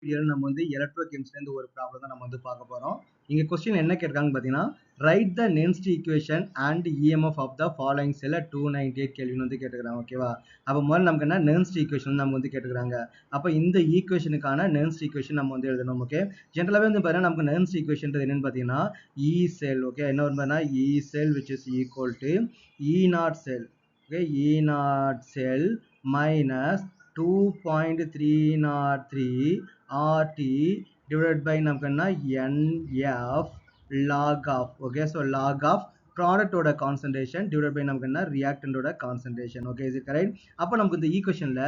வீடியோல நம்ம வந்து எலக்ட்ரோகெமிஸ்ட்ரில இருந்து ஒரு ப்ராப்ளம் தான் நம்ம வந்து பார்க்க போறோம். இங்க கொஸ்டின் என்ன கேட்டிருக்காங்கன்னு பார்த்தீங்கன்னா, write the Nernst equation and EMF of the following செல்ல 298 கேள்வின்னு வந்து கேட்டுக்கிறாங்க. ஓகேவா? அப்ப முதல்ல நமக்கு என்ன நென்ஸ்ட் ஈக்குவேஷன் நம்ம வந்து கேட்டுக்கிறாங்க. அப்ப இந்த ஈக்குவேஷனுக்கான நென்ஸ்ட் ஈக்குவேஷன் நம்ம வந்து எழுதணும். ஓகே. ஜெனரலாவே வந்து பார்த்தீங்கன்னா நமக்கு நென்ஸ்ட் ஈக்குவேஷன்றது என்னன்னு பார்த்தீங்கன்னா இ செல். ஓகே. என்ன வரும் பார்த்தீங்கன்னா இ செல் which is equal to E naught cell. Okay, E naught cell minus 2.303 RT divided by நமக்கு என்ன NF log of. Okay, so log of product ஓட concentration divided by நமக்கு என்ன reactant ஓட concentration. Okay, is it correct? அப்ப நமக்கு இந்த ஈக்குவேஷன்ல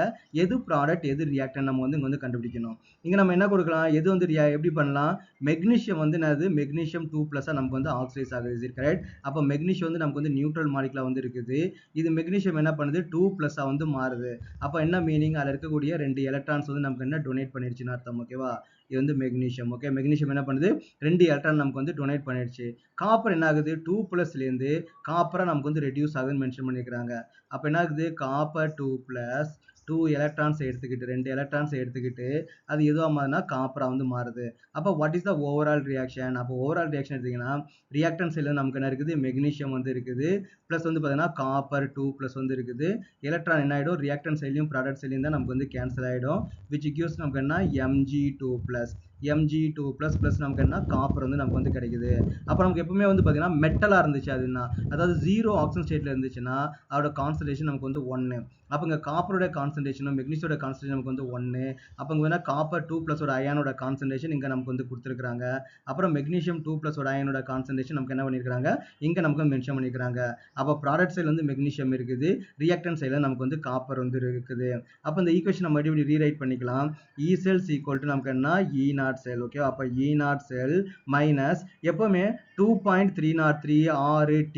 எது ப்ராடக்ட் எது ரியாக்டன்ட் நம்ம வந்து இங்க வந்து கண்டுபிடிக்கணும். இங்க நம்ம என்ன கொடுக்கலாம், எது வந்து எப்படி பண்ணலாம், மெக்னீசியம் வந்து என்னது மெக்னீசியம் 2+ நமக்கு வந்து ஆக்சைஸ் ஆகுது. Is it correct? அப்ப மெக்னீசியம் வந்து நமக்கு வந்து நியூட்ரல் மாலிகுலா வந்து இருக்குது. இது மெக்னீசியம் என்ன பண்ணுது 2+ வந்து மாறுது. அப்ப என்ன மீனிங், அதுல இருக்கக்கூடிய 2 எலக்ட்ரான்ஸ் வந்து நமக்கு என்ன டொனேட் பண்ணிருச்சுன்னு அர்த்தம். ஓகேவா? இது வந்து மெக்னீசியம். ஓகே, மெக்னீசியம் என்ன பண்ணுது 2 எலக்ட்ரான் நமக்கு வந்து டொனேட் பண்ணிடுச்சு. காப்பர் என்ன ஆகுது 2+ இருந்து காப்பரா நமக்கு வந்து ரெடியூஸ் ஆகுதுன்னு மென்ஷன் பண்ணிருக்காங்க. அப்ப என்ன ஆகுது காப்பர் 2+ 2 எலக்ட்ரான்ஸ் எடுத்துக்கிட்டு 2 எலக்ட்ரான்ஸ் எடுத்துக்கிட்டு அது எதுவா மாறுதுன்னா காப்பரா வந்து மாறுது. அப்ப what is the overall reaction? அப்போ ஓவரால் ரியாக்ஷன் எடுத்தீங்கன்னா ரியாக்டன் சைடுல நமக்கு என்ன இருக்குது மெக்னீசியம் வந்து இருக்குது, பிளஸ் வந்து பார்த்தீங்கன்னா காப்பர் 2+ வந்து இருக்குது. எலக்ட்ரான் என்ன ஆயிடும் ரியாக்டன் சைட்லயும் ப்ராடக்ட் சைட்லயும் தான் நமக்கு வந்து கேன்சல் ஆயிடும். which gives நமக்கு என்ன Mg2+. Mg2++ நமக்கு என்ன காப்பர் வந்து நமக்கு வந்து கிடைக்குது. அப்ப நமக்கு எப்பவுமே வந்து பாத்தீங்கன்னா மெட்டலா இருந்துச்சு அதுன்னா, அதாவது 0 ஆக்சிஜன் ஸ்டேட்ல இருந்துச்சுன்னா அதோட கான்சன்ட்ரேஷன் நமக்கு வந்து 1. அப்ப இங்க காப்பரோட கான்சன்ட்ரேஷனும் மெக்னீசியோட கான்சன்ட்ரேஷன் நமக்கு வந்து 1. அப்ப இங்க வேணா காப்பர் 2+ ஓட அயானோட கான்சன்ட்ரேஷன் இங்க நமக்கு வந்து கொடுத்துருக்காங்க. அப்புறம் மெக்னீசியம் 2+ ஓட அயானோட கான்சன்ட்ரேஷன் நமக்கு என்ன பண்ணிருக்காங்க இங்க நமக்கு மென்ஷன் பண்ணிருக்காங்க. அப்ப ப்ராடக்ட் சைடுல வந்து மெக்னீசியம் இருக்குது, ரியாக்டன்ட் சைடுல நமக்கு வந்து காப்பர் வந்து இருக்குது. அப்ப இந்த ஈக்குவேஷன் நம்ம மறுபடியும் ரீரைட் பண்ணிக்கலாம். E cells equal to நமக்கு என்ன E naught cell. ஓகே, அப்ப E naught cell மைனஸ் எப்பவுமே 2.303 RT.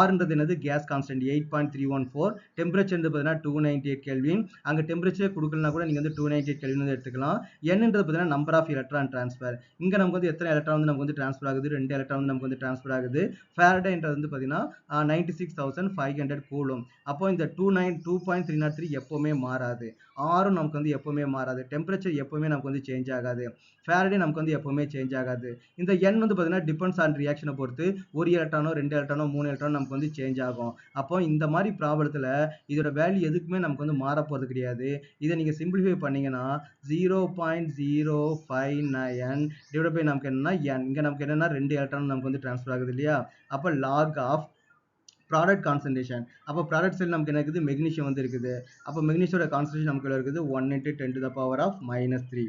Rன்றது என்னது கேஸ் கான்ஸ்டன்ட் 8.314. டெம்பரேச்சர் பார்த்தீங்கன்னா 298 கெல்வின். அங்க டெம்பரேச்சர் கொடுக்கலனா கூட நீங்க வந்து 298 கெல்வின் வந்து எடுத்துக்கலாம். Nன்றது பார்த்தீங்கன்னா நம்பர் ஆஃப் எலக்ட்ரான் ட்ரான்ஸ்ஃபர். இங்க நமக்கு வந்து எத்தனை எலக்ட்ரான் வந்து நமக்கு வந்து ட்ரான்ஸ்ஃபர் ஆகுது, 2 எலக்ட்ரான் வந்து நமக்கு வந்து ட்ரான்ஸ்ஃபர் ஆகுது. ஃபாரடேன்றது வந்து பார்த்தீங்கன்னா 96,500 கூலும். அப்போ இந்த 2.303 எப்பவுமே மாறாது. ஆரும் நமக்கு வந்து எப்பவுமே மாறாது. டெம்பரேச்சர் எப்பவுமே நமக்கு வந்து சேஞ்ச் ஆகாது. ஃபாரடே நமக்கு வந்து எப்பவுமே சேஞ்ச் ஆகாது. இந்த n வந்து பார்த்தீங்கன்னா டிபெண்ட்ஸ் ஆன் ரியாக்ஷனை பொறுத்து ஒரு எலக்ட்ரானோ 2 எலக்ட்ரானோ 3 எலக்ட்ரானோ நமக்கு வந்து சேஞ்ச் ஆகும். அப்போ இந்த மாதிரி ப்ராப்ளத்துல இதோட வேல்யூ எதுக்குமே நமக்கு வந்து மாற போறது கிடையாது. இதை நீங்க சிம்பிளிஃபை பண்ணீங்கன்னா 0.059 டிவைட் பை நமக்கு என்னன்னா n. இங்க நமக்கு என்னன்னா 2 எலக்ட்ரான் நமக்கு வந்து ட்ரான்ஸ்ஃபர் ஆகுது இல்லையா? அப்ப லாக் ஆஃப் ப்ராடக்ட் கான்சன்ட்ரேஷன். அப்போ ப்ராடக்ட் சைடு நமக்கு என்ன இருக்குது மெக்னீசியம் வந்து இருக்குது. அப்போ மெக்னீசியோட கான்சன்ட்ரேஷன் நமக்கு இருக்குது 1 × 10⁻³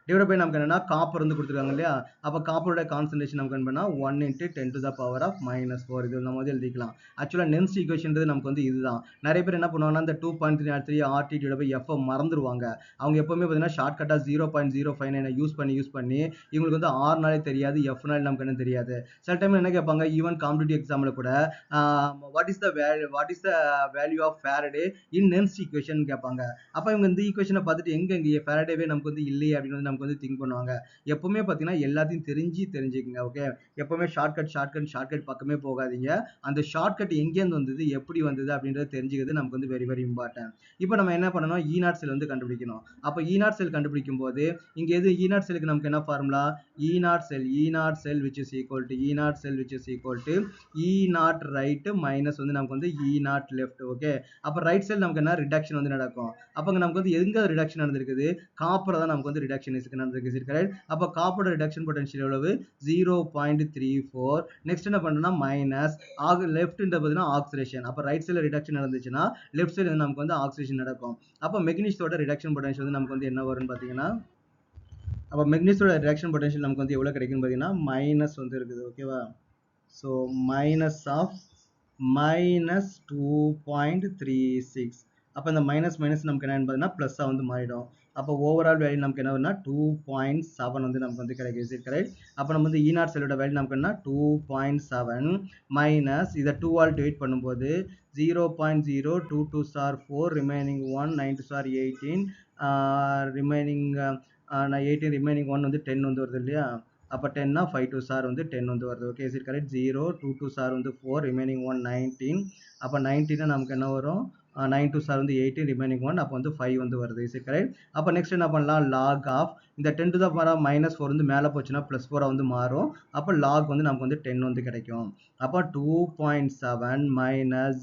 டிவைட் பை நமக்கு என்னன்னா காப்பர் வந்து கொடுத்துருக்காங்க இல்லையா? அப்ப காப்பரோட கான்சன்ட்ரேஷன் நமக்கு என்ன பண்ணா 1 × 10⁻⁴ இது நம்ம வந்து எழுதிக்கலாம். ஆக்சுவலா நென்ஸ்ட் ஈக்குவேஷன்றது நமக்கு வந்து இதுதான். நிறைய பேர் என்ன பண்ணுவாங்கன்னா இந்த 2.303 RT டிவைட் பை F மறந்துடுவாங்க. அவங்க எப்பவுமே பார்த்தீங்கன்னா ஷார்ட்கட்டா 0.059 யூஸ் பண்ணி இவங்களுக்கு வந்து ஆர்னாலே தெரியாது, எஃப்னாலே நமக்கு என்ன தெரியாது. சில டைம் என்ன கேட்பாங்க ஈவன் காம்படிட்டிவ் எக்ஸாம்ல கூட what is the value of Faraday in Nernst equation கேட்பாங்க. அப்ப இவங்க இந்த ஈக்குவேஷனை பார்த்துட்டு எங்க ஃபாரடேவே நமக்கு வந்து இல்லையே அப்படின்னு நமக்கு வந்து திங்க் பண்ணுவாங்க. எப்பவுமே பாத்தீங்கன்னா எல்லாத்தையும் தெரிஞ்சுக்கங்க. ஓகே, எப்பவுமே ஷார்ட்கட் பக்கமே போகாதீங்க. அந்த ஷார்ட்கட் எங்கேருந்து வந்தது எப்படி வந்தது அப்படின்றத தெரிஞ்சுக்கிறது நமக்கு வந்து வெரி வெரி இம்பார்ட்டன்ட். இப்போ நம்ம என்ன பண்ணணும் E naught செல் வந்து கண்டுபிடிக்கணும். அப்ப E naught செல் கண்டுபிடிக்கும் போது இங்க எது E naught செல்லுக்கு நமக்கு என்ன formula E naught cell which is equal to E naught right minus வந்து நமக்கு வந்து E naught left. ஓகே, அப்ப ரைட் சைடு நமக்கு என்ன ரிடக்ஷன் வந்து நடக்கும். அப்ப நமக்கு வந்து எங்க ரிடக்ஷன் நடந்திருக்குது காப்பர் தான் நமக்கு வந்து ரிடக்ஷன் நடந்திருக்கு. கரெக்ட்? அப்ப காப்பரோட ரிடக்ஷன் பொட்டன்ஷியல் எவ்வளவு 0.34. நெக்ஸ்ட் என்ன பண்றோம்னா மைனஸ் லெஃப்ட்ன்ற பார்த்தீங்கன்னா ஆக்சிடேஷன். அப்ப ரைட் சைடுல ரிடக்ஷன் நடந்துச்சுன்னா லெஃப்ட் சைடு நமக்கு வந்து ஆக்சிடேஷன் நடக்கும். அப்ப மெக்னீசியோட ரிடக்ஷன் பொட்டன்ஷியல் வந்து நமக்கு வந்து என்ன வரும்னு பாத்தீங்கன்னா அப்ப மெக்னீசியோட ரிடக்ஷன் பொட்டன்ஷியல் நமக்கு வந்து எவ்வளவு கிடைக்கும்னு பாத்தீங்கன்னா மைனஸ் வந்து இருக்குது. ஓகேவா? So minus of -2.36. அப்போ இந்த மைனஸ் நமக்கு என்னன்னு பார்த்தீங்கன்னா ப்ளஸ்ஸாக வந்து மாறிடும். அப்போ ஓவரால் வேல்யூ நமக்கு என்ன வரும்னா 2.7 வந்து நமக்கு வந்து கிடைக்குது. கரெக்ட்? அப்போ நம்ம வந்து E naught செல்லோட வேல்யூ நமக்கு என்ன 2.7 மைனஸ் இதை 2 ஆல் டிவைட் பண்ணும்போது 0.022 4 ரிமைனிங் 1 9 2 18 ரிமைனிங் 18 ரிமைனிங் 1 வந்து 10 வந்து வருது இல்லையா? அப்போ 10 5 2 வந்து 10 வந்து வருது. Okay, is it correct? 0 2 2 வந்து 4 ரிமைனிங் 1 19. அப்போ 19 நமக்கு என்ன வரும் 9 2 சார் வந்து 18 ரிமைனிங் 1 அப்போ வந்து 5 வந்து வருது. Is correct. அப்போ நெக்ஸ்ட் என்ன பண்ணலாம், லாக் ஆஃப் இந்த 10 to the power -4 வந்து மேலே போச்சுன்னா +4 வந்து மாறும். அப்போ லாக் வந்து நமக்கு வந்து 10 வந்து கிடைக்கும். அப்போ 2.7 -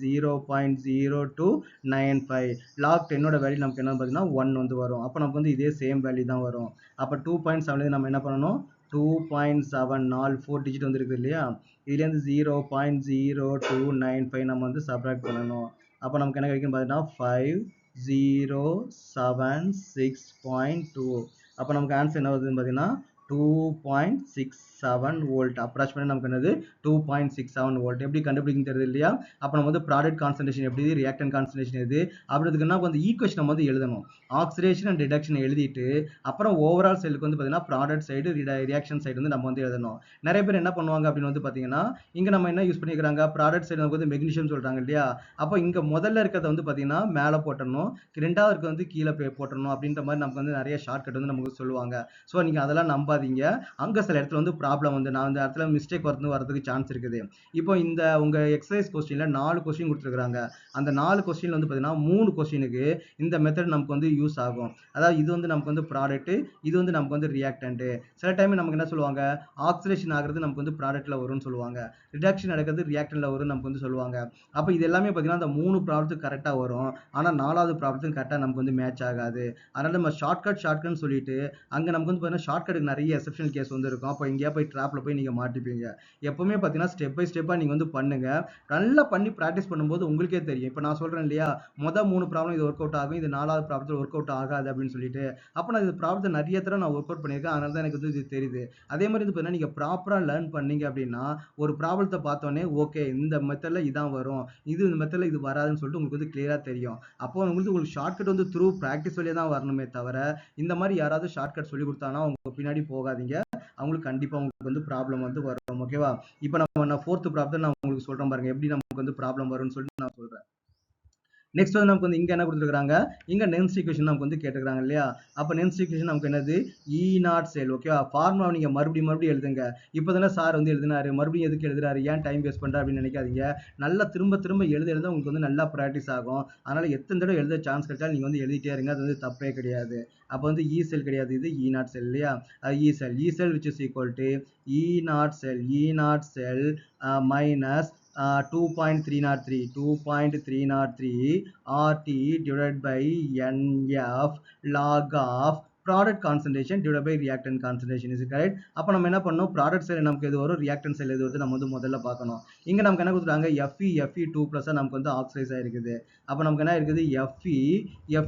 0.0295 லாக் 10ஓட வேல்யூ நமக்கு என்ன பார்த்தீங்கன்னா 1 வந்து வரும். அப்போ நமக்கு வந்து இதே சேம் வேல்யூ தான் வரும். அப்போ 2.7 நம்ம என்ன பண்ணணும், 2.7 4 டிஜிட் வந்து இருக்குது இல்லையா, இதுலேருந்து 0.0295 நம்ம வந்து சப்ராக்ட் பண்ணணும். அப்போ நமக்கு என்ன கிடைக்கும் பார்த்தீங்கன்னா 5076.2. அப்போ நமக்கு ஆன்சர் என்ன வருதுன்னு பார்த்தீங்கன்னா 2.67 வோல்ட். அப்ராக்சிமேட் நமக்கு என்னது 2.67 வோல்ட். எப்படி கண்டுபிடிக்கும் தெரியுது இல்லையா. அப்போ நம்ம வந்து ப்ராடக்ட் கான்சன்ட்ரேஷன் எப்படி, ரியாக்டன் கான்சன்ட்ரேஷன் எது அப்படின்றதுக்குன்னா வந்து ஈக்குவேஷன் நம்ம வந்து எழுதணும். ஆக்சிடேஷன் அண்ட் ரிடக்ஷன் எழுதிட்டு அப்புறம் ஓவரால் சைடுக்கு வந்து பார்த்தீங்கன்னா ப்ராடக்ட் சைடு ரியாக்ஷன் சைடு வந்து நம்ம வந்து எழுதணும். நிறைய பேர் என்ன பண்ணுவாங்க அப்படின்னு வந்து பார்த்தீங்கன்னா, இங்கே நம்ம என்ன யூஸ் பண்ணிக்கிறாங்க, ப்ராடக்ட் சைடு நமக்கு வந்து மெக்னீஷியம் சொல்கிறாங்க இல்லையா. அப்போ இங்கே முதல்ல இருக்கிறத வந்து பார்த்தீங்கன்னா மேலே போட்டணும், ரெண்டாவது இருக்கிறது வந்து கீழே போட்டணும் அப்படின்ற மாதிரி நமக்கு வந்து நிறைய ஷார்ட்கட் வந்து நமக்கு சொல்லுவாங்க. ஸோ நீங்கள் அதெல்லாம் நம்பாதீங்க. அங்கே சில இடத்துல வந்து ப்ராப்ளம் வந்து நான் இந்த இடத்துல மிஸ்டேக் வரதுக்கு சான்ஸ் இருக்குது. இப்போ இந்த உங்கள் எக்ஸசைஸ் கொஸ்டினில் 4 கொஸ்டின் கொடுத்துருக்காங்க. அந்த 4 கொஸ்டின் வந்து பார்த்தீங்கன்னா 3 கொஸ்டினுக்கு இந்த மெத்தட் நமக்கு வந்து யூஸ் ஆகும். அதாவது இது வந்து நமக்கு வந்து ப்ராடக்ட், இது வந்து நமக்கு வந்து ரியாக்டன்ட். சில டைம் நமக்கு என்ன சொல்லுவாங்க, ஆக்சிடேஷன் ஆகிறது நமக்கு வந்து ப்ராடக்ட்ல வரும்னு சொல்லுவாங்க, ரிடக்ஷன் நடக்கிறது ரியாக்டன்ட்ல வரும்னு நமக்கு வந்து சொல்லுவாங்க. அப்போ இது எல்லாமே பார்த்தீங்கன்னா அந்த 3 ப்ராப்ளத்துக்கு கரெக்டாக வரும். ஆனால் 4வது ப்ராப்ளத்துக்கு கரெக்டாக நமக்கு வந்து மேட்ச் ஆகாது. அதனால நம்ம ஷார்ட்கட்னு சொல்லிட்டு அங்கே நமக்கு வந்து பார்த்தீங்கன்னா ஷார்ட்கட்டுக்கு நிறைய எக்ஸப்ஷனல் கேஸ் வந்து இருக்கும். அப்போ எங்கேயா போய் ட்ராப்ல போய் நீங்கள் மாட்டிப்பீங்க. எப்பவுமே பார்த்தீங்கன்னா ஸ்டெப் பை ஸ்டெப்பாக நீங்கள் வந்து பண்ணுங்க. நல்லா பண்ணி ப்ராக்டிஸ் பண்ணும்போது உங்களுக்கே தெரியும். இப்போ நான் சொல்கிறேன் இல்லையா, மொதல் 3 ப்ராப்ளம் இது ஒர்க் அவுட் ஆகும், இது 4வது ப்ராப்ளத்தில் ஒர்க் அவுட் ஆகாது அப்படின்னு சொல்லிட்டு. அப்போ நான் இந்த ப்ராப்ளத்தை நிறைய தடவை நான் ஒர்க் அவுட் பண்ணியிருக்கேன். அதனால தான் எனக்கு வந்து இது தெரியுது. அதே மாதிரி இது பார்த்தீங்கன்னா நீங்கள் ப்ராப்பராக லேர்ன் பண்ணீங்க அப்படின்னா ஒரு ப்ராப்ளத்தை பார்த்தோன்னே ஓகே இந்த மெத்தடில் இதான் வரும், இந்த மெத்தடில் இது வராதுன்னு சொல்லிட்டு உங்களுக்கு வந்து கிளியராக தெரியும். அப்போ உங்களுக்கு ஷார்ட்கட் வந்து த்ரூ ப்ராக்டிஸ் வழியே தான் வரணுமே தவிர இந்த மாதிரி யாராவது ஷார்ட்கட் சொல்லி கொடுத்தாங்கன்னா உங்க பின்னாடி போகாதீங்க. அவங்களுக்கு கண்டிப்பாக உங்களுக்கு வந்து ப்ராப்ளம் வந்து வரும். ஓகேவா. இப்போ நான் 4th ப்ராப்ளம் நான் உங்களுக்கு சொல்கிறேன் பாருங்க, எப்படி நமக்கு வந்து ப்ராப்ளம் வரும்னு சொல்லிட்டு நான் சொல்கிறேன். நெக்ஸ்ட் வந்து நமக்கு வந்து இங்க என்ன கொடுத்துருக்காங்க, இங்க நென்ஸ் ஈக்குவேஷன் நமக்கு வந்து கேட்டுக்கிறாங்க இல்லையா. அப்ப நென்ஸ் ஈக்குவேஷன் நமக்கு என்னது, இ நாட் செல். ஓகேவா. ஃபார்முலா நீங்க மறுபடியும் எழுதுங்க. இப்பதானே சார் வந்து எழுதினாரு, மறுபடியும் எதுக்கு எழுதுறாரு, ஏன் டைம் வேஸ்ட் பண்ற அப்படின்னு நினைக்காதீங்க. நல்லா திரும்ப எழுத உங்களுக்கு வந்து நல்லா ப்ராக்டிஸ் ஆகும். அதனால எத்தனை தடவை எழுத சான்ஸ் கிடைச்சாலும் நீங்க வந்து எழுதிட்டே இருங்க. அது வந்து தப்பே கிடையாது. அப்போ வந்து இ செல் கிடையாது, இது இ நாட் செல் இல்லையா. இ செல் which is equal to E not sell minus 2.303 RT divided by NF log of product concentration divided by reactant concentration. is it correct? அப்போ நம்ம என்ன பண்ணணும், ப்ராடக்ட் சைடு நமக்கு எது வரும், ரியாக்டன்ட் சைடு எது வருது நம்ம வந்து முதல்ல பார்க்கணும். இங்க நமக்கு என்ன கொடுத்துருக்காங்க, Fe2+ நமக்கு வந்து ஆக்சைஸ் ஆயிருக்குது. அப்போ நமக்கு என்ன இருக்குது,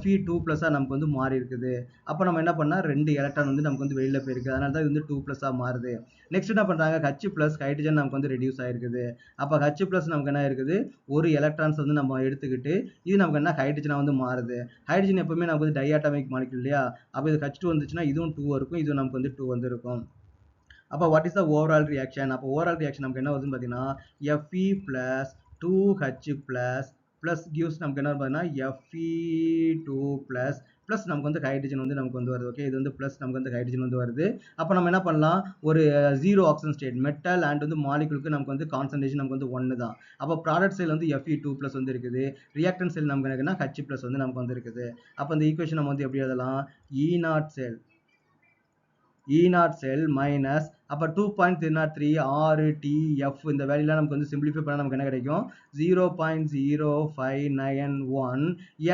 Fe2+ நமக்கு வந்து மாறி இருக்குது. அப்போ நம்ம என்ன பண்ணா 2 எலக்ட்ரான் வந்து நமக்கு வந்து வெளியில போயிருக்கு. அதனால தான் இது வந்து 2+ மாறுது. நெக்ஸ்ட் என்ன பண்றாங்க, H+ ஹைட்ரஜன் நமக்கு வந்து ரெடியூஸ் ஆயிருக்குது. அப்போ H+ நமக்கு என்ன இருக்குது, ஒரு எலக்ட்ரான்ஸ் வந்து நம்ம எடுத்துக்கிட்டு இது நமக்கு என்ன ஹைட்ரஜனா வந்து மாறுது. ஹைட்ரஜன் எப்பவுமே நமக்கு வந்து டைஆட்டமிக் மாலிக்யூல் இல்லையா. அப்போ இது H2 வந்துச்சுன்னா இதுவும் 2 இருக்கும், இதுவும் நமக்கு வந்து 2 வந்து இருக்கும். அப்போ what is the overall reaction, அப்போ ஓவரால் ரியாக்ஷன் நமக்கு என்ன வருதுன்னு பார்த்தீங்கன்னா Fe + 2H+ ப்ளஸ் கிவ்ஸ் நமக்கு என்ன பார்த்தீங்கன்னா Fe2+ ப்ளஸ் நமக்கு வந்து ஹைட்ரஜன் வந்து நமக்கு வந்து வருது. ஓகே, இது வந்து ப்ளஸ் நமக்கு வந்து ஹைட்ரஜன் வந்து வருது. அப்போ நம்ம என்ன பண்ணலாம், ஒரு 0 ஆக்சிஜன் ஸ்டேட் மெட்டல் அண்ட் வந்து மாலிகுலுக்கு நமக்கு வந்து கான்சன்ட்ரேஷன் நமக்கு வந்து 1 தான். அப்போ ப்ராடக்ட் சைடு வந்து Fe2+ வந்து இருக்குது, ரியாக்டன்ட் செல் நமக்கு என்னன்னா H+ வந்து நமக்கு வந்து இருக்குது. அப்போ இந்த ஈக்குவேஷன் நம்ம வந்து எப்படி எழுதலாம், E நாட் செல் மைனஸ் அப்போ 2.303 RTF இந்த வேல்யூலாம் நமக்கு வந்து சிம்பிளிஃபை பண்ணால் நமக்கு என்ன கிடைக்கும், 0.0591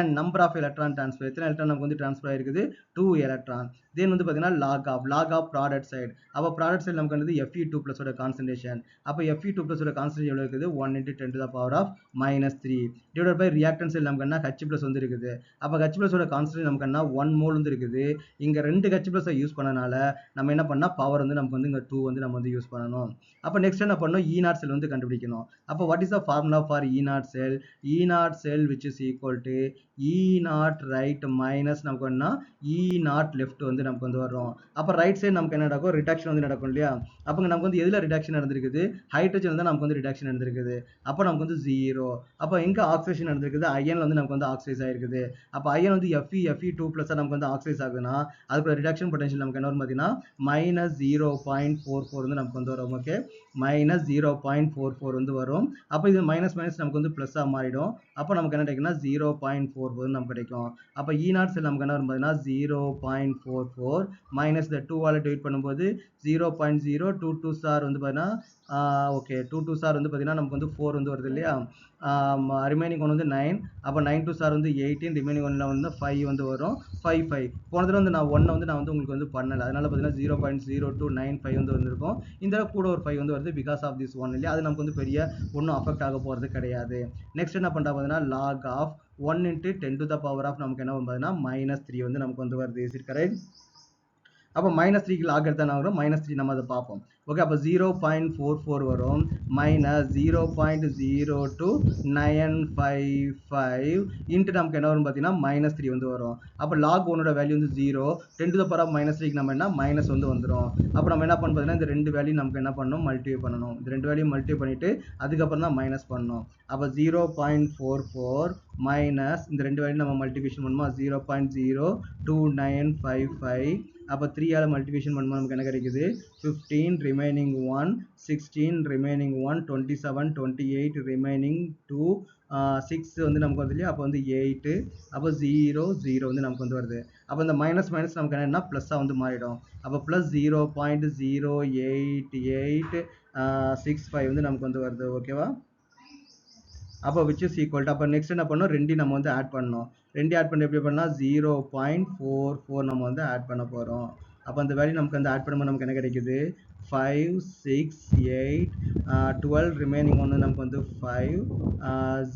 n number of electron transfer. எத்தனை எலக்ட்ரான் நமக்கு வந்து ட்ரான்ஸ்ஃபர் ஆயிருக்குது, 2 எலக்ட்ரான். தென் வந்து பார்த்தீங்கன்னா லாக் ஆஃப் ப்ராடக்ட் சைடு. அப்போ ப்ராடக்ட் சைடு நமக்கு வந்து Fe2+ ஓட கான்சன்ட்ரேஷன். அப்போ Fe2+ ஓட கான்சன்ட்ரேஷன் எவ்வளோ இருக்குது, 1 × 10⁻³ டிவைடட் பை ரியாக்டன்ட் சைடு நமக்கு என்ன H+ வந்து இருக்குது. அப்போ H+ ஓட கான்சன்ட்ரேஷன் நமக்கு என்ன 1 மோல் வந்து இருக்குது. இங்க 2 H+ யூஸ் பண்ணனால நம்ம என்ன பண்ணா பவர் வந்து நமக்கு வந்து இங்க 2 வந்து நம்ம வந்து யூஸ் பண்ணணும். அப்போ நெக்ஸ்ட் என்ன பண்ணணும், E நாட் செல் வந்து கண்டுபிடிக்கணும். அப்போ what is the formula for E not sell which is equal to E not right minus நமக்கு என்ன E நாட் லெஃப்ட் வந்து நமக்கு வந்து வரும். அப்போ ரைட் சைடு நமக்கு என்ன நடக்கும், ரிடக்ஷன் வந்து நடக்கும் இல்லையா. அப்போ நமக்கு வந்து எதுல ரிடக்ஷன் நடந்திருக்குது, ஹைட்ரஜன் தான் நமக்கு வந்து ரிடக்ஷன் நடந்திருக்குது. அப்போ நமக்கு வந்து 0. அப்போ எங்க ஆக்சிடேஷன் நடந்திருக்குது, அயன்ல வந்து நமக்கு வந்து ஆக்சைஸ் ஆயிருக்குது. அப்போ அயன் வந்து Fe2+ நமக்கு வந்து ஆக்சைஸ் ஆகுதுன்னா அதுக்கு ரிடக்ஷன் பொட்டன்ஷியல் நமக்கு என்ன வரும் பார்த்தீங்கன்னா -0.2 0.44 வந்து நமக்கு வந்து வரும். ஓகே, மைனஸ் 0.44 வந்து வரும். அப்போ இது மைனஸ் மைனஸ் நமக்கு வந்து ப்ளஸ்ஸாக மாறிடும். அப்போ நமக்கு என்ன கிடைக்குன்னா 0.44 வந்து நமக்கு கிடைக்கும். அப்போ E0 செல் நமக்கு என்ன வரும் பார்த்தீங்கன்னா 0.44 மைனஸ் இந்த 2ஆல் டிவைட் பண்ணும்போது 0.022 சார் வந்து பார்த்தீங்கன்னா ஓகே 22 சார் வந்து பார்த்தீங்கன்னா நமக்கு வந்து 4 வந்து வருது இல்லையா. ரிமைனிங் ஒன் வந்து 9. அப்போ 9 சார் வந்து 18, ரிமைனிங் ஒன்றில் வந்து 5 வந்து வரும். 5 போன தடவை வந்து நான் ஒன்றை வந்து நான் வந்து உங்களுக்கு வந்து பண்ணலை, அதனால பார்த்தீங்கன்னா 0.0295 வந்து வந்திருக்கும். இந்த தடவை கூட ஒரு 5 வந்து வருது பிகாஸ் ஆஃப் திஸ் ஒன் இல்லையா. அது நமக்கு வந்து பெரிய ஒன்றும் அஃபெக்ட் ஆக போகிறது கிடையாது. நெக்ஸ்ட் என்ன பண்ணுறா பார்த்தீங்கன்னா லாக் ஆஃப் 1 × 10⁻⁴ நமக்கு என்ன வரும் பார்த்தீங்கன்னா -3 வந்து நமக்கு வந்து வருது. Is it correct? அப்போ -3க்கு லாக் எடுத்தால் என்ன வரும், -3 நம்ம அதை பார்ப்போம். ஓகே, அப்போ 0.44 வரும் மைனஸ் 0.02955 இன்ட்டு நமக்கு என்ன வரும் பார்த்தீங்கன்னா -3 வந்து வரும். அப்போ லாக் 1ஓட வேல்யூ வந்து 0, 10⁻³ நம்ம என்ன மைனஸ் வந்து வந்துடும். அப்போ நம்ம என்ன பண்ண பார்த்தீங்கன்னா இந்த ரெண்டு வேல்யூ நமக்கு என்ன பண்ணணும், மல்டிப்ளை பண்ணணும். இந்த ரெண்டு வேல்யூ மல்டிப்ளை பண்ணிவிட்டு அதுக்கப்புறம் தான் மைனஸ் பண்ணணும். அப்போ 0.44 மைனஸ் இந்த ரெண்டு வேல்யூ நம்ம மல்டிபிகேஷன் பண்ணுமா 0.02955. அப்போ 3ஆல் மல்டிபிகேஷன் பண்ணும்போது நமக்கு என்ன கிடைக்குது 15, ரிமைனிங் 1, 16, ரிமைனிங் 1, 27, 28, ரிமைனிங் 2, 6 வந்து நமக்கு வருது இல்லையா. அப்போ வந்து 8, அப்போ 0, 0 வந்து நமக்கு வந்து வருது. அப்போ இந்த மைனஸ் மைனஸ் நமக்கு என்னன்னா ப்ளஸ்ஸாக வந்து மாறிடும். அப்போ ப்ளஸ் 0.08865 வந்து நமக்கு வந்து வருது. ஓகேவா? அப்போ விச் இஸ் ஈக்குவல் டு அப்போ நெக்ஸ்ட் என்ன பண்ணணும், ரெண்டு நம்ம வந்து ஆட் பண்ணணும். ரெண்டு ஆட் பண்ணி எப்படி பண்ணால் 0.44 நம்ம வந்து ஆட் பண்ண போகிறோம். அப்போ அந்த வேல்யூ நமக்கு வந்து ஆட் பண்ணும்போது நமக்கு என்ன கிடைக்குது 5, 6, 8, 12, ரிமைனிங் ஒன்று நமக்கு வந்து 5,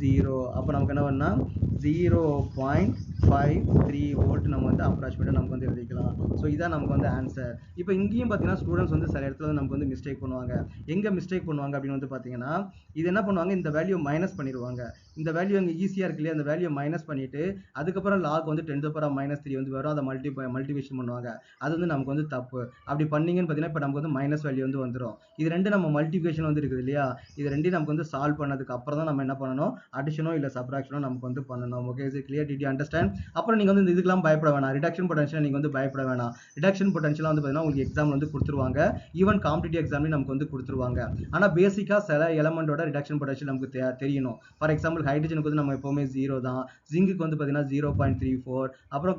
0. அப்போ நமக்கு என்ன பண்ணால் 0.53 வோல்ட் நம்ம வந்து அப்ராக்சிமேட்டாக நமக்கு வந்து எழுதிக்கலாம். ஸோ இதான் நமக்கு வந்து ஆன்சர். இப்போ இங்கேயும் பார்த்தீங்கன்னா ஸ்டூடெண்ட்ஸ் வந்து சில இடத்துல நமக்கு வந்து மிஸ்டேக் பண்ணுவாங்க. எங்கே மிஸ்டேக் பண்ணுவாங்க அப்படின்னு வந்து பார்த்தீங்கன்னா இது என்ன பண்ணுவாங்க, இந்த வேல்யூ மைனஸ் பண்ணிடுவாங்க. இந்த வேல்யூ அங்கே ஈஸியாக இருக்கு இல்லையா, அந்த வேல்யூ மைனஸ் பண்ணிட்டு அதுக்கப்புறம் லாக் வந்து 10⁻³ வந்து வரும், அதை மல்டிபிகேஷன் பண்ணுவாங்க. அது வந்து நமக்கு வந்து தப்பு. அப்படி பண்ணீங்கன்னு பார்த்தீங்கன்னா இப்போ நமக்கு வந்து மைனஸ் வேல்யூ வந்து வந்துடும். இது ரெண்டு நம்ம மல்டிபிகேஷன் வந்து இருக்குது இல்லையா, இது ரெண்டையும் நமக்கு வந்து சால்வ் பண்ணதுக்கு அப்புறம் தான் நம்ம என்ன பண்ணணும், அடிஷனோ இல்லை சப்ராக்ஷனோ நமக்கு வந்து பண்ணணும். ஓகே, இது கிளியர்? Did you understand? அப்புறம் நீங்கள் வந்து இதுக்கெல்லாம் பயப்பட வேணாம். ரிடக்ஷன் பொட்டன்ஷியல் நீங்கள் வந்து பயப்பட வேணாம். ரிடக்ஷன் பொட்டன்ஷியலாக வந்து பார்த்தீங்கன்னா உங்களுக்கு எக்ஸாம் வந்து கொடுத்துருவாங்க. ஈவன் காம்படிட்டிவ் எக்ஸாம்லையும் நமக்கு வந்து கொடுத்துருவாங்க. ஆனால் பேசிக்காக சில எலமெண்டோட ரிடக்ஷன் பொட்டன்ஷியல் நமக்கு தெரியணும். ஃபார் எக்ஸாம்பிள் ஹைட்ரஜனுக்கு வந்து நம்ம எப்போவுமே 0 தான், ஜிங்குக்கு வந்து பார்த்தீங்கன்னா 0.34, அப்புறம்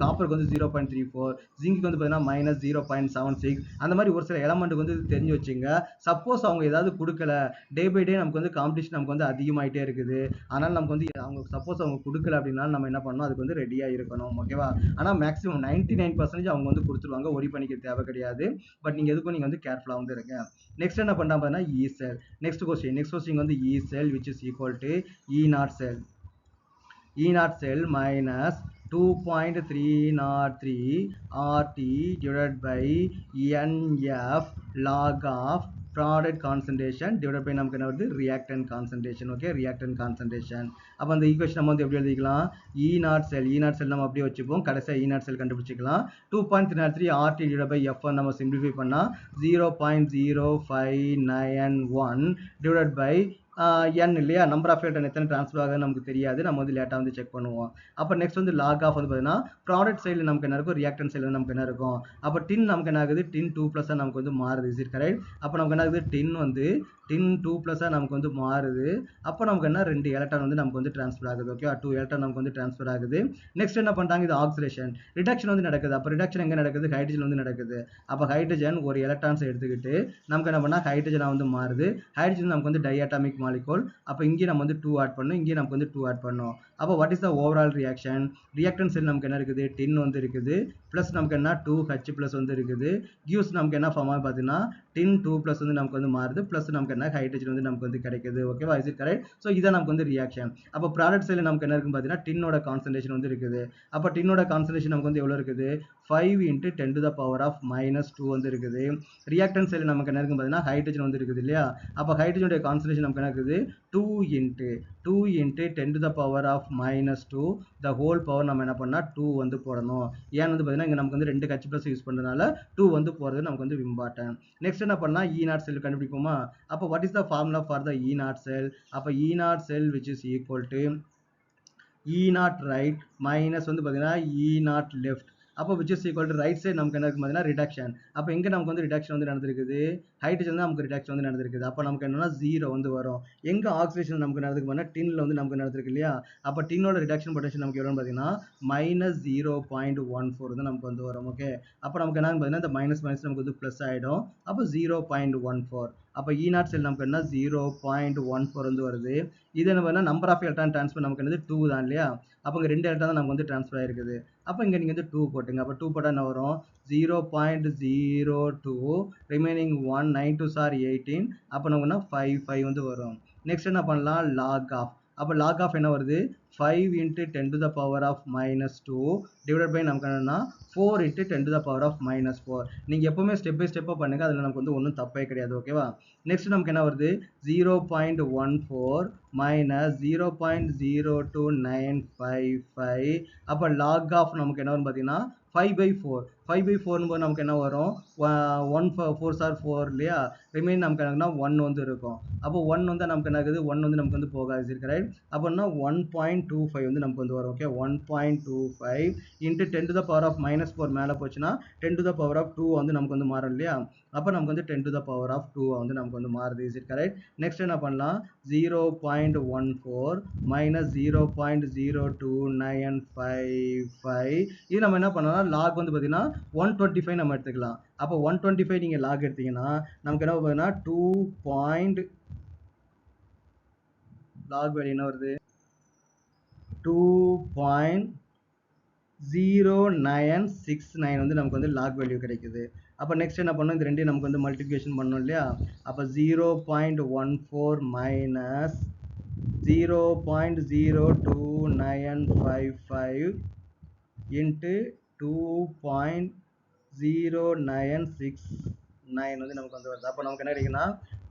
காப்பருக்கு வந்து 0.34, ஜிங்குக்கு வந்து பார்த்தீங்கன்னா -0.76. அந்த மாதிரி ஒரு சில எலமெண்ட்டுக்கு வந்து தெரிஞ்சு வச்சுங்க. சப்போஸ் அவங்க ஏதாவது கொடுக்கல, டே பை டே நமக்கு வந்து காம்படிஷன் நமக்கு வந்து அதிகமாகிட்டே இருக்குது. அதனால் நமக்கு வந்து அவங்க சப்போஸ் அவங்க கொடுக்கல அப்படின்னா நம்ம என்ன பண்ணணும், அதுக்கு வந்து ரெடியாக இருக்கணும். ஓகேவா? ஆனால் மேக்ஸிமம் 99% அவங்க வந்து கொடுத்துருவாங்க, ஒரி பண்ணிக்க தேவை கிடையாது. பட் நீங்கள் எதுக்கும் நீங்கள் வந்து கேர்ஃபுல்லாக வந்து இருங்க. நெக்ஸ்ட் என்ன பண்ணுறாங்க பார்த்தீங்கன்னா இ செல். நெக்ஸ்ட் கொஸ்டின் வந்து E cell which is equal to E0 cell. E0 cell minus 2.303 RT divided by NF log of product concentration divided by நமக்கு என்ன வருது reactant concentration. Okay, reactant concentration. அப்போ அந்த ஈக்குவேஷன் நம்ம வந்து எப்படி எழுதிக்கலாம், E0 செல் நம்ம அப்படியே வச்சுப்போம், கடைசியாக E0 செல் கண்டுபிடிச்சிக்கலாம். 2.303 RT divided by F நம்ம சிம்பிளிஃபை பண்ணால் 0.0591 divided by n இல்லையா, நம்பர் ஆஃப் எலக்ட்ரான் எத்தனை ட்ரான்ஸ்ஃபர் ஆகுதுன்னு நமக்கு தெரியாது, நம்ம வந்து லேட்டாக வந்து செக் பண்ணுவோம். அப்போ நெக்ஸ்ட் வந்து லாக் ஆஃப் வந்து பார்த்தீங்கன்னா ப்ராடக்ட் சைடில் நமக்கு என்ன இருக்கும், ரியாக்டன் சைடில் நமக்கு என்ன இருக்கும். அப்போ டின் நமக்கு என்ன ஆகுது, டின் 2+ நமக்கு வந்து மாறுது. Is it correct? அப்போ நமக்கு என்ன ஆகுது, டின் 2+ நமக்கு வந்து மாறுது. அப்போ நமக்கு என்ன 2 எலக்ட்ரான் வந்து நமக்கு வந்து ட்ரான்ஸ்ஃபர் ஆகுது. ஓகே, 2 எலக்ட்ரான் நமக்கு வந்து ட்ரான்ஸ்ஃபர் ஆகுது. நெக்ஸ்ட் என்ன பண்ணுறாங்க, இது ஆக்சிடேஷன், ரிடக்ஷன் வந்து நடக்குது. அப்போ ரிடக்ஷன் எங்கே நடக்குது, ஹைட்ரஜன் வந்து நடக்குது. அப்போ ஹைட்ரஜன் ஒரு எலக்ட்ரான்ஸை எடுத்துக்கிட்டு நமக்கு என்ன பண்ணால் ஹைட்ரஜனாக வந்து மாறுது. ஹைட்ரஜன் நமக்கு வந்து டைஅட்டாமிக் மாலிகூல். அப்போ இங்கே நம்ம வந்து 2 ஆட் பண்ணணும், இங்கே நமக்கு வந்து 2 ஆட் பண்ணணும். அப்போ what is the overall reaction, reactant cell நமக்கு என்ன இருக்குது, டின் வந்து இருக்குது, ப்ளஸ் நமக்கு என்ன 2H+ வந்து இருக்குது, கியூஸ் நமக்கு என்ன ஃபார்ம் ஆகுது பார்த்தீங்கன்னா டின் 2+ வந்து நமக்கு வந்து மாறுது, ப்ளஸ் நமக்கு என்ன ஹைட்ரஜன் வந்து நமக்கு வந்து கிடைக்குது. ஓகேவா? Is it correct? ஸோ இதான் நமக்கு வந்து ரியாக்ஷன். அப்போ ப்ராடக்ட் சைடில் நமக்கு என்ன இருக்குன்னு பார்த்தீங்கன்னா டின்னோட கான்சன்ட்ரேஷன் வந்து இருக்குது. அப்போ டின்னோட கான்சன்ட்ரேஷன் நமக்கு வந்து எவ்வளோ இருக்குது, 5 × 10⁻⁻² வந்து இருக்குது. ரியாக்டன் சைடில் நமக்கு என்ன இருக்குன்னு பார்த்தீங்கன்னா ஹைட்ரஜன் வந்து இருக்குது இல்லையா. அப்போ ஹைட்ரஜனுடைய கான்சன்ட்ரேஷன் நமக்கு என்ன இருக்குது 2 × 10⁻⁻² த ஹோல் பவர் நம்ம என்ன பண்ணால் 2 வந்து போடணும். ஏன் வந்து பார்த்தீங்கன்னா இங்கே நமக்கு வந்து 2 H+ யூஸ் பண்ணுறதுனால 2 வந்து போகிறது நமக்கு வந்து இம்பார்ட்டன்ட். நெக்ஸ்ட் என்ன பண்ணால் E0 செல் கண்டுபிடிப்போமா. அப்போ what is the formula for the E0 செல், அப்போ E0 sell which is equal to E0 right minus வந்து பார்த்தீங்கன்னா E0 லெஃப்ட். அப்போ which is equal to right side நமக்கு என்ன இருக்கு பார்த்தீங்கன்னா ரிடக்ஷன். அப்போ எங்க நமக்கு வந்து ரிடக்ஷன் வந்து நடந்திருக்குது, ஹைட்ரஜன் தான் நமக்கு ரிடக்ஷன் வந்து நடந்திருக்குது. அப்போ நமக்கு என்னன்னா 0 வந்து வரும். எங்க ஆக்சிடேஷன் நமக்கு நடந்திருக்கு பார்த்தீங்கன்னா டின்ல வந்து நமக்கு நடந்திருக்கு இல்லையா. அப்போ டின்னோட ரிடக்ஷன் பொட்டன்ஷியல் நமக்கு எவ்வளோன்னு பார்த்தீங்கன்னா -0.14 வந்து நமக்கு வந்து வரும். ஓகே, அப்போ நமக்கு என்னன்னு பார்த்தீங்கன்னா இந்த மைனஸ் மைனஸ் நமக்கு வந்து ப்ளஸ் ஆகிடும். அப்போ 0.14. அப்போ E0 செல் நமக்கு என்ன 0.14 வந்து வருது. இது என்ன பண்ணா நம்பர் ஆஃப் எலக்ட்ரான் ட்ரான்ஸ்ஃபர் நமக்கு என்னது 2 தான் இல்லையா. அப்போ இங்கே 2 எலக்ட்ரான் தான் நமக்கு வந்து ட்ரான்ஸ்ஃபர் ஆயிருக்குது. அப்போ இங்கே நீங்கள் வந்து 2 போட்டுங்க. அப்போ 2 போட்டால் என்ன வரும் 0.02 ரிமைனிங் 1 9 2s are 18. அப்போ நமக்கு 5 வந்து வரும். நெக்ஸ்ட் என்ன பண்ணலாம் லாக் ஆஃப். அப்போ லாக் ஆஃப் என்ன வருது 5 into 10 to the power of -2 divided by நமக்கு என்னன்னா 4 into 10 to the power of -4. நீங்கள் எப்பவுமே ஸ்டெப் பை ஸ்டெப்பாக பண்ணுங்க, அதில் நமக்கு வந்து ஒன்றும் தப்பே கிடையாது. ஓகேவா. நெக்ஸ்ட் நமக்கு என்ன வருது 0.14 minus 0.02955. அப்போ லாக் ஆஃப் நமக்கு என்ன வரும் பார்த்தீங்கன்னா 5/4. 5/4 போது நமக்கு என்ன வரும் 1 4s are 4 இல்லையா. ரிமைன் நமக்கு என்னன்னா 1 வந்து இருக்கும். அப்போ 1 வந்து நமக்கு என்ன ஆகுது 1 வந்து நமக்கு வந்து போகாது இருக்கு ரைட். அப்போனா 1.25 வந்து நமக்கு வந்து வரும். Okay, 1.25 into 10 to the power of -4 மேலே போச்சுன்னா 10 to the power of 2 வந்து நமக்கு வந்து மாறும் இல்லையா. அப்போ நமக்கு வந்து 10 to the power of 2 வந்து நமக்கு வந்து மாறுது. Is it correct. நெக்ஸ்ட் என்ன பண்ணலாம் 0.14 minus 0.02955. இது நம்ம என்ன பண்ணலாம் லாக் வந்து பார்த்தீங்கன்னா 125 நம்ம எடுத்துக்கலாம். அப்போ 125 நீங்கள் லாக் எடுத்தீங்கன்னா நமக்கு என்ன பார்த்தீங்கன்னா 2. லாக் வேல்யூ என்ன வருது 2.0969 வந்து நமக்கு வந்து லாக் வேல்யூ கிடைக்குது. அப்போ நெக்ஸ்ட் என்ன பண்ணணும் இந்த ரெண்டையும் நமக்கு வந்து மல்டிப்ளிகேஷன் பண்ணணும் இல்லையா. அப்போ 0.14 minus 0.02955 into 2.0969 வந்து நமக்கு வந்து வருது. அப்போ நமக்கு என்ன கிடைக்குன்னா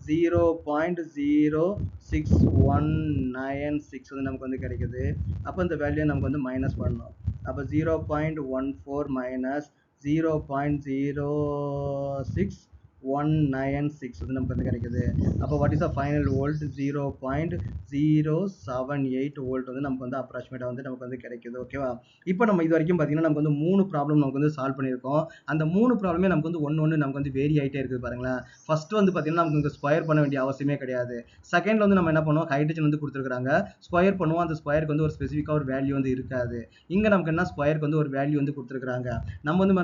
0.06196 வந்து நமக்கு வந்து கிடைக்குது. அப்போ இந்த வேல்யூ நமக்கு வந்து மைனஸ் பண்ணணும். அப்போ 0.14 minus 0.06196 வந்து நமக்கு வந்து கிடைக்குது. அப்போ what is the final volt 0.078 volt வந்து நமக்கு வந்து அப்ராக்சிமேட்டாக வந்து நமக்கு வந்து கிடைக்குது. ஓகேவா. இப்போ நம்ம இது வரைக்கும் பார்த்தீங்கன்னா நமக்கு வந்து 3 ப்ராப்ளம் நமக்கு வந்து சால்வ் பண்ணியிருக்கோம். அந்த 3 ப்ராப்ளமே நமக்கு வந்து ஒன்று நமக்கு வந்து வேரி ஆகிட்டே இருக்குது பாருங்களேன். ஃபர்ஸ்ட் வந்து பார்த்தீங்கன்னா நமக்கு ஸ்கொயர் பண்ண வேண்டிய அவசியமே கிடையாது. செகண்ட் வந்து நம்ம என்ன பண்ணுவோம் ஹைட்ரஜன் வந்து கொடுத்துருக்காங்க ஸ்கொயர் பண்ணுவோம். அந்த ஸ்கொயருக்கு வந்து ஒரு ஸ்பெசிஃபிக்காக ஒரு வேல்யூ வந்து இருக்காது. இங்கே நமக்கு என்ன ஸ்கொயருக்கு வந்து ஒரு வேல்யூ வந்து கொடுத்துருக்காங்க. நம்ம வந்து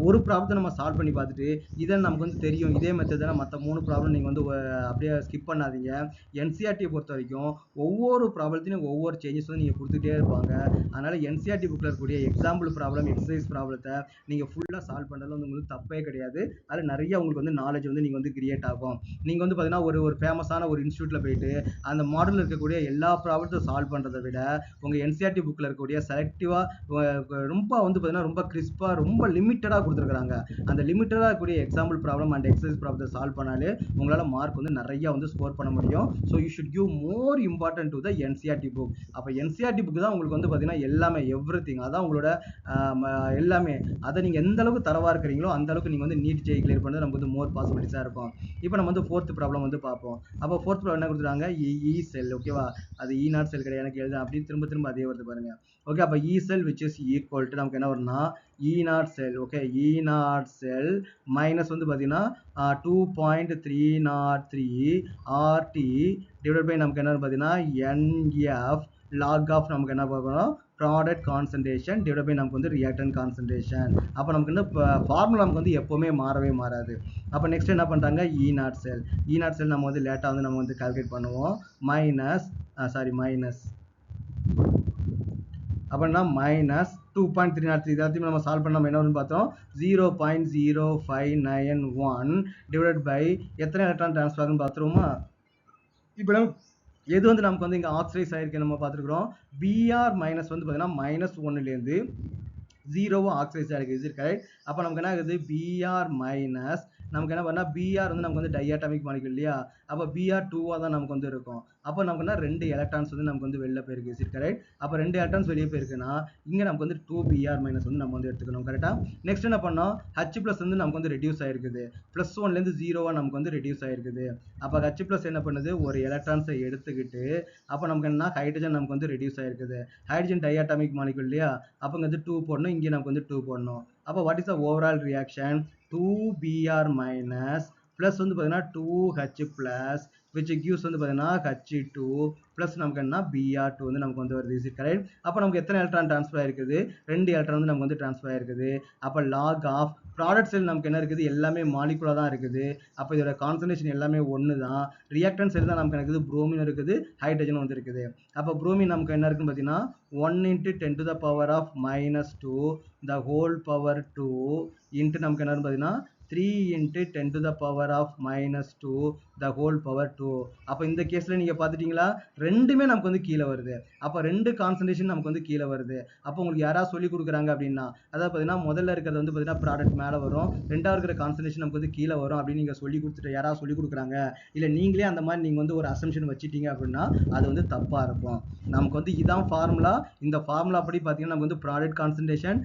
ஒரு ப்ராப்ளத்தை நம்ம சால்வ் பண்ணி பார்த்துட்டு இதை நமக்கு வந்து தெரியும் இதே மெத்தட் தான் மற்ற 3 ப்ராப்ளம் நீங்கள் வந்து அப்படியே ஸ்கிப் பண்ணாதீங்க. என்சிஆர்டியை பொறுத்த வரைக்கும் ஒவ்வொரு ப்ராப்ளத்தையும் ஒவ்வொரு சேஞ்சஸ் வந்து நீங்கள் கொடுத்துட்டே இருப்பாங்க. அதனால் என்சிஆர்டி புக்கில் இருக்கக்கூடிய எக்ஸாம்பிள் ப்ராப்ளம் எக்ஸசைஸ் ப்ராப்ளத்தை நீங்கள் ஃபுல்லாக சால்வ் பண்ணுறது வந்து உங்களுக்கு தப்பே கிடையாது. அதில் நிறைய உங்களுக்கு வந்து நாலேஜ் வந்து நீங்கள் வந்து கிரியேட் ஆகும். நீங்கள் வந்து பார்த்தீங்கன்னா ஒரு ஃபேமஸான ஒரு இன்ஸ்டியூட்டில் போயிட்டு அந்த மாடலில் இருக்கக்கூடிய எல்லா ப்ராப்ளத்தையும் சால்வ் பண்ணுறதை விட உங்கள் என்சிஆர்டி புக்கில் இருக்கக்கூடிய செலக்டிவாக ரொம்ப வந்து பார்த்தீங்கன்னா ரொம்ப கிறிஸ்பாக ரொம்ப லிமிட்டடாக கொடுத்துருக்காங்க. அந்த லிமிட்டடாக இருக்கக்கூடிய எக்ஸாம்பிள் ப்ராப்ளம் அண்ட் எக்ஸசைஸ் ப்ராப்ளத்தை சால்வ் பண்ணாலே உங்களால் மார்க் வந்து நிறைய வந்து ஸ்கோர் பண்ண முடியும். So you should give more important to the NCERT book. அப்போ என்சிஆர்டி புக் தான் உங்களுக்கு வந்து பார்த்தீங்கன்னா எல்லாமே எவ்ரிதிங் அதான் உங்களோட எல்லாமே. அதை நீங்கள் எந்த அளவுக்கு தரவாக இருக்கிறீங்களோ அந்த அளவுக்கு நீங்கள் வந்து நீட் ஜெய் கிளியர் பண்ணுறது நமக்கு வந்து மோர் பாசிபிலிட்டிஸாக இருக்கும். இப்போ நம்ம வந்து 4th ப்ராப்ளம் வந்து பார்ப்போம். அப்போ 4th ப்ராப்ளம் என்ன கொடுத்துருக்காங்க இ செல். ஓகேவா. அது E0 செல் கிடையாது எனக்கு எழுத அப்படி திரும்ப அதே வருது பாருங்க. ஓகே, அப்போ E cell which is equal to நமக்கு என்ன வரும்னா E0 செல். ஓகே, E0 செல் மைனஸ் வந்து பார்த்தீங்கன்னா 2.303 RT டிவைட் பை நமக்கு என்ன பார்த்தீங்கன்னா NF log ஆஃப் நமக்கு என்ன பார்க்கணும் ப்ராடக்ட் கான்சன்ட்ரேஷன் டிவைட் பை நமக்கு வந்து ரியாக்டன்ட் கான்சன்ட்ரேஷன். அப்போ நமக்கு வந்து ஃபார்முலா நமக்கு வந்து எப்போவுமே மாறவே மாறாது. அப்போ நெக்ஸ்ட் என்ன பண்ணுறாங்க E0 செல். E0 செல் நம்ம வந்து லேட்டாக வந்து நம்ம வந்து கால்குலேட் பண்ணுவோம். மைனஸ் அப்படின்னா மைனஸ் 2.303 எல்லாத்தையும் நம்ம சால்வ் பண்ண நம்ம என்ன வந்து பார்த்தோம் 0.0591 டிவைட் பை எத்தனை எலக்ட்ரான் டிரான்ஸ்ஃபர்னு பார்த்துருவோமா. இப்போ எது வந்து நமக்கு வந்து இங்கே ஆக்சிடைஸ் ஆகிருக்கு நம்ம பார்த்துருக்குறோம். பிஆர் மைனஸ் வந்து பார்த்தீங்கன்னா -1லேருந்து 0 ஆக்சிடைஸ் ஆகிருக்கு. இது கரெக்ட். அப்போ நமக்கு என்ன ஆகுது பிஆர் மைனஸ் நமக்கு என்ன பண்ணா Br வந்து நமக்கு வந்து டைஆட்டமிக் மாலிகுல் இல்லையா, அப்போ Br 2 தான் நமக்கு வந்து இருக்கும். அப்போ நமக்கு என்ன 2 எலக்ட்ரான்ஸ் வந்து நமக்கு வந்து வெளில போயிருக்கு. Is it correct? அப்போ 2 எலக்ட்ரான்ஸ் வெளியே போயிருக்குன்னா இங்க நமக்கு வந்து 2Br மைனஸ் வந்து நம்ம வந்து எடுத்துக்கணும். கரெக்டா? நெக்ஸ்ட் என்ன பண்ணோம், H பிளஸ் வந்து நமக்கு வந்து ரெடியூஸ் ஆயிருக்குது. +1 இருந்து 0 நமக்கு வந்து ரெடியூஸ் ஆயிருக்குது. அப்போ H பிளஸ் என்ன பண்ணுது, ஒரு எலக்ட்ரான்ஸை எடுத்துக்கிட்டு அப்போ நமக்கு என்ன ஹைட்ரஜன் நமக்கு வந்து ரெடியூஸ் ஆயிருக்குது. ஹைட்ரஜன் டைஆட்டமிக் மாலிகுல் இல்லையா, அப்போ இங்க வந்து 2 போடணும், இங்கே நமக்கு வந்து 2 போடணும். அப்போ what is the overall reaction, 2Br minus plus வந்து பார்த்தீங்கன்னா 2H பிளஸ் which gives வந்து பார்த்தீங்கன்னா H2 பிளஸ் நமக்கு என்ன Br2 வந்து நமக்கு வந்து வருது. Is it correct? அப்போ நமக்கு எத்தனை எலக்ட்ரான் ட்ரான்ஸ்ஃபர் ஆயிருக்குது, 2 எலக்ட்ரான் வந்து நமக்கு வந்து ட்ரான்ஸ்ஃபர் ஆயிருக்குது. அப்போ லாக் ஆஃப் ப்ராடக்ட் செல் நமக்கு என்ன இருக்குது, எல்லாமே மாலிகுலா தான் இருக்குது. அப்போ இதோட கான்சன்ட்ரேஷன் எல்லாமே ஒன்று தான். ரியாக்டன்ட் செல் தான் நமக்கு இருக்குது, புரோமின் இருக்குது, ஹைட்ரஜன் வந்து இருக்குது. அப்போ புரோமின் நமக்கு என்ன இருக்குன்னு பார்த்தீங்கன்னா 1 × 10⁻⁻2 the whole power 2 இன்ட்டு நமக்கு என்ன பார்த்தீங்கன்னா 3 × 10⁻⁻2 the whole power 2. அப்போ இந்த கேஸில் நீங்கள் பார்த்துட்டீங்களா, ரெண்டுமே நமக்கு வந்து கீழே வருது. அப்போ ரெண்டு கான்சன்ட்ரேஷன் நமக்கு வந்து கீழே வருது. அப்போ உங்களுக்கு யாராவது சொல்லி கொடுக்குறாங்க அப்படின்னா, அதாவது பார்த்தீங்கன்னா முதல்ல இருக்கிறது வந்து பார்த்தீங்கன்னா ப்ராடக்ட் மேலே வரும், ரெண்டாவது இருக்கிற கான்சன்ட்ரேஷன் நமக்கு வந்து கீழே வரும் அப்படின்னு நீங்கள் சொல்லி கொடுத்துட்டு யாராவது சொல்லி கொடுக்குறாங்க, இல்லை நீங்களே அந்த மாதிரி நீங்கள் வந்து ஒரு அசம்ஷன் வச்சுட்டீங்க அப்படின்னா அது வந்து தப்பாக இருக்கும். நமக்கு வந்து இதான் ஃபார்முலா. இந்த ஃபார்முலா படி பார்த்தீங்கன்னா நமக்கு வந்து ப்ராடக்ட் கான்சன்ட்ரேஷன்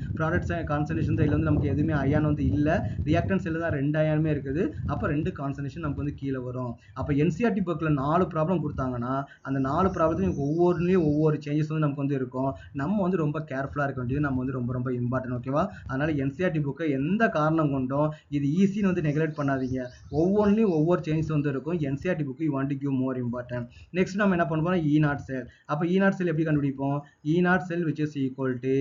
சைடில் வந்து நமக்கு எதுவுமே அயான் வந்து இல்லை, ரியாக்டன் செல்லில் தான் 2 அயானுமே இருக்குது. அப்போ 2 கான்சன்ட்ரேஷன் நமக்கு வந்து கீழே வரும். அப்போ என்சிஆர்டி புக்கில் 4 ப்ராப்ளம் கொடுத்தாங்கன்னா அந்த 4 ப்ராப்ளத்தையும் ஒவ்வொன்றுலையும் ஒவ்வொரு சேஞ்சஸ் வந்து நமக்கு வந்து இருக்கும். நம்ம வந்து ரொம்ப கேர்ஃபுல்லாக இருக்க வேண்டியது நம்ம வந்து ரொம்ப ரொம்ப இம்பார்ட்டன்ட். ஓகேவா? அதனால என்சிஆர்டி புக்கை எந்த காரணம் கொண்டும் இது ஈஸின்னு வந்து நெக்லெக்ட் பண்ணாதீங்க. ஒவ்வொன்றுலையும் ஒவ்வொரு சேஞ்சஸ் வந்து இருக்கும். NCERT book you want to give more important. Next நம்ம என்ன பண்ணுவோம், E0 செல். அப்போ E0 செல் எப்படி கண்டுபிடிப்போம், E0 sell which is equal to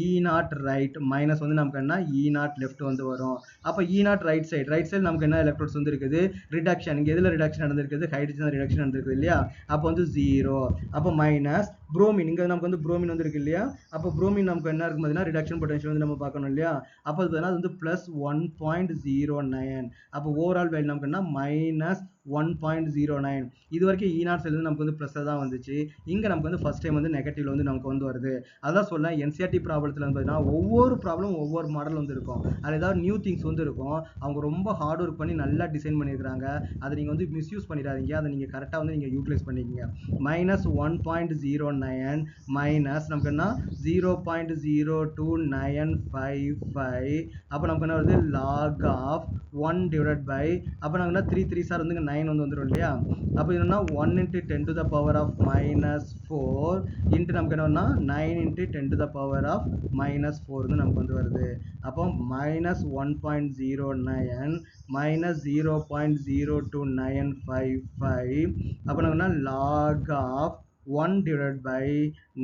E0 right minus வந்து நமக்கு என்ன E0 லெஃப்ட் வந்து வரும். அப்போ E0 ரைட் சைடு நமக்கு என்ன எலக்ட்ரான்ஸ் வந்து இருக்குது, ரிடக்ஷன். இங்கே எதில் ரிடக்ஷன் நடந்திருக்குது, ஹைட்ரஜன் ரிடக்ஷன் நடந்திருக்குது இல்லையா, அப்போ வந்து 0. அப்போ மைனஸ் புரோமின், இங்கே நமக்கு வந்து புரோமின் வந்து இருக்கு இல்லையா, அப்போ புரோமின் நமக்கு என்ன இருக்கும் பார்த்தீங்கன்னா ரிடக்ஷன் பொட்டன்ஷியல் வந்து நம்ம பார்க்கணும் இல்லையா, அப்போ அது வந்து +1.09. அப்போ ஓவரால் வேல்யூ நமக்கு என்ன -1.09. இது வரைக்கும் E0 செல் நமக்கு வந்து ப்ளஸ் தான் வந்துச்சு, இங்கே நமக்கு வந்து ஃபர்ஸ்ட் டைம் வந்து நெகட்டிவ்ல வந்து நமக்கு வந்து வருது. அதான் சொல்ல என்சிஆர்டி ப்ராப்ளத்தில் வந்து பார்த்தீங்கன்னா ஒவ்வொரு ப்ராப்ளம் ஒவ்வொரு மாடல் வந்து இருக்கும். அதில் ஏதாவது நியூ திங்ஸ் வந்து இருக்கும், அவங்க ரொம்ப ஹார்ட் ஒர்க் பண்ணி நல்லா டிசைன் பண்ணியிருக்காங்க, அதை நீங்கள் வந்து மிஸ்யூஸ் பண்ணிடாதீங்க, அதை நீங்கள் கரெக்டாக வந்து நீங்கள் யூட்டிலைஸ் பண்ணிக்கங்க. -1.09 மைனஸ் நமக்கு என்ன 0.02955. அப்போ நமக்கு என்ன வருது, லாக் ஆஃப் 1 டிவைட் பை, அப்போ நமக்கு என்ன 3 3 சார் வந்து 9 வந்து வந்துடும் இல்லையா, அப்போ என்னன்னா 1 × 10⁻⁻4 இன்ட்டு நமக்கு என்னன்னா 9 × 10⁻⁻4 வந்து நமக்கு வந்து வருது. அப்போ -1.09 மைனஸ் 0.02955. அப்போ நமக்கு என்ன லாக் ஆஃப் 1 டிவைட் பை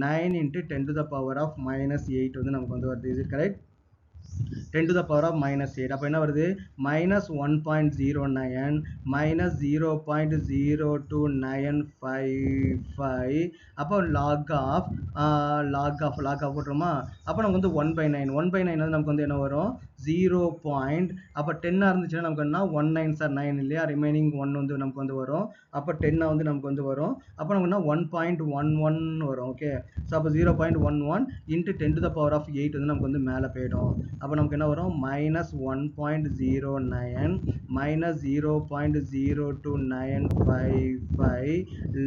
9 × 10⁻⁻8 வந்து நமக்கு வந்து வருது. Is it correct? 10⁻⁻8. அப்போ என்ன வருது, -1.09 மைனஸ் 0.02955. அப்போ லாக் ஆஃப் போட்டுருமா, அப்போ நமக்கு வந்து 1/9 வந்து நமக்கு வந்து என்ன வரும் 0. அப்போ 10 இருந்துச்சுன்னா நமக்கு என்ன 19 சார் 9 இல்லையா, ரிமைனிங் 1 வந்து நமக்கு வந்து வரும். அப்போ 10 வந்து நமக்கு வந்து வரும். அப்போ நமக்கு என்ன 1.11 வரும். ஓகே, ஸோ அப்போ 0.11 இன்ட்டு 10⁻8 வந்து நமக்கு வந்து மேலே போயிடும். அப்போ நமக்கு என்ன வரும், -1.09 மைனஸ் 0.02955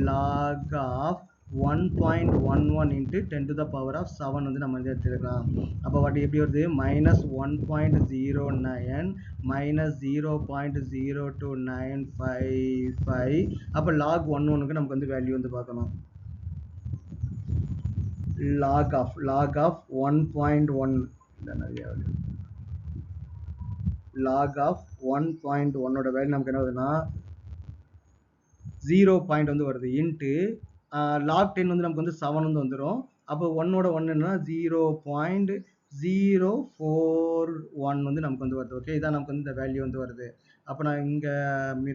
லாக் ஆஃப் 1.11 இன்ட்டு 10⁻7 வந்து நம்ம வந்து எடுத்துக்கலாம். அப்போ வாட்டி எப்படி வருது, -1.09 மைனஸ் 0.02955. அப்போ லாக் 11க்கு நமக்கு வந்து வேல்யூ வந்து பார்க்கணும். Log of 1.1 log of 1.1 value நமக்கு என்ன வருதுன்னா 0 வந்து வருது இன்ட்டு லாக் 10 வந்து நமக்கு வந்து 7 வந்து வந்துடும். அப்போ 1 என்னன்னா 0.041 வந்து நமக்கு வந்து வருது. ஓகே, இதான் நமக்கு வந்து இந்த வேல்யூ வந்து வருது. அப்போ நான் இங்கே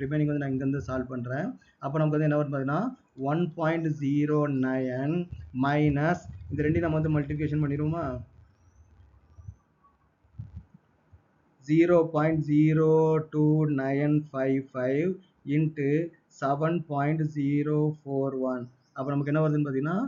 ரிமைனிங் வந்து நான் இங்கேருந்து சால்வ் பண்ணுறேன். அப்போ நமக்கு வந்து என்ன வருது பார்த்தீங்கன்னா 1.09 மைனஸ் இந்த ரெண்டையும் நம்ம வந்து மல்டிப்ளிகேஷன் பண்ணிடுவோமா, 0.02955 இன்ட்டு 7.041. அப்போ நமக்கு என்ன வருதுன்னு பார்த்தீங்கன்னா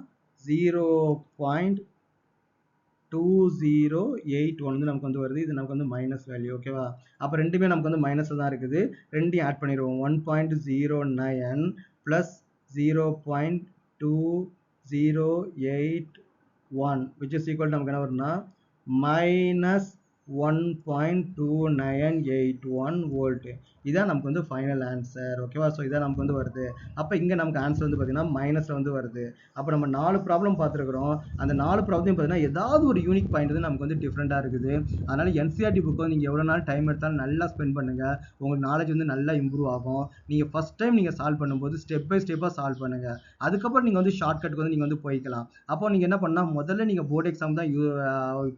0.2 2081 வந்து நமக்கு வந்து வருது. இது நமக்கு வந்து மைனஸ் வேல்யூ. ஓகேவா? அப்போ ரெண்டுமே நமக்கு வந்து மைனஸில் தான் இருக்குது. ரெண்டையும் ஆட் பண்ணிடுவோம். 1.09 plus 0.2081 which is equal to நமக்கு என்ன வரும்னா மைனஸ் 1.2981 வோல்ட். இதான் நமக்கு வந்து ஃபைனல் ஆன்சர். ஓகேவா? ஸோ இதான் நமக்கு வந்து வருது. அப்போ இங்கே நமக்கு ஆன்சர் வந்து பார்த்தீங்கன்னா மைனஸில் வந்து வருது. அப்போ நம்ம 4 ப்ராப்ளம் பார்த்துருக்குறோம். அந்த 4 ப்ராப்ளத்தையும் பார்த்தீங்கன்னா ஏதாவது ஒரு யூனிக் பாயிண்ட் வந்து நமக்கு வந்து டிஃப்ரெண்ட்டாக இருக்குது. அதனால் என்சிஆர்டி புக் வந்து நீங்கள் எவ்வளோ நாள் டைம் எடுத்தாலும் நல்லா ஸ்பெண்ட் பண்ணுங்கள். உங்களுக்கு நாலேஜ் வந்து நல்லா இம்ப்ரூவ் ஆகும். நீங்கள் ஃபஸ்ட் டைம் நீங்கள் சால்வ் பண்ணும்போது ஸ்டெப் பை ஸ்டெப்பாக சால்வ் பண்ணுங்கள். அதுக்கப்புறம் நீங்கள் வந்து ஷார்ட்கட்டுக்கு வந்து நீங்கள் வந்து போய்க்கலாம். அப்போ நீங்கள் என்ன பண்ணால் முதல்ல நீங்கள் போர்டு எக்ஸாம் தான்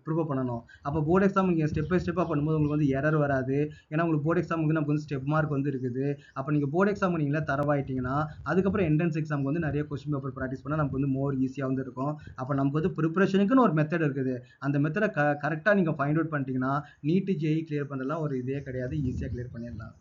ப்ரிப்பேர் பண்ணணும். அப்போ போர்டு எக்ஸாம் நீங்கள் ஸ்டெப் பை ஸ்டெப்பாக பண்ணும்போது உங்களுக்கு வந்து எரர் வராது. ஏன்னா உங்களுக்கு போர்டு எக்ஸாமுக்கு நமக்கு வந்து ஸ்டெப் மார்க் வந்து இருக்குது. அப்போ நீங்கள் போர்டு எக்ஸாம் நீங்களே தரவாயிட்டீங்கன்னா அதுக்கப்புறம் என்ட்ரன்ஸ் எக்ஸாமுக்கு வந்து நிறைய கொஸ்டின் பேப்பர் ப்ராக்டிஸ் பண்ணால் நமக்கு வந்து மோர் ஈஸியாக வந்து இருக்கும். அப்போ நமக்கு வந்து ப்ரிப்பரேஷனுக்குன்னு ஒரு மெத்தட் இருக்குது. அந்த மெத்தடை கரெக்டாக நீங்கள் ஃபைண்ட் அவுட் பண்ணிட்டீங்கன்னா நீட்டு ஜேஇ கிளியர் பண்ணுறதுலாம் ஒரு இதே கிடையாது. ஈஸியாக கிளியர் பண்ணிடலாம்.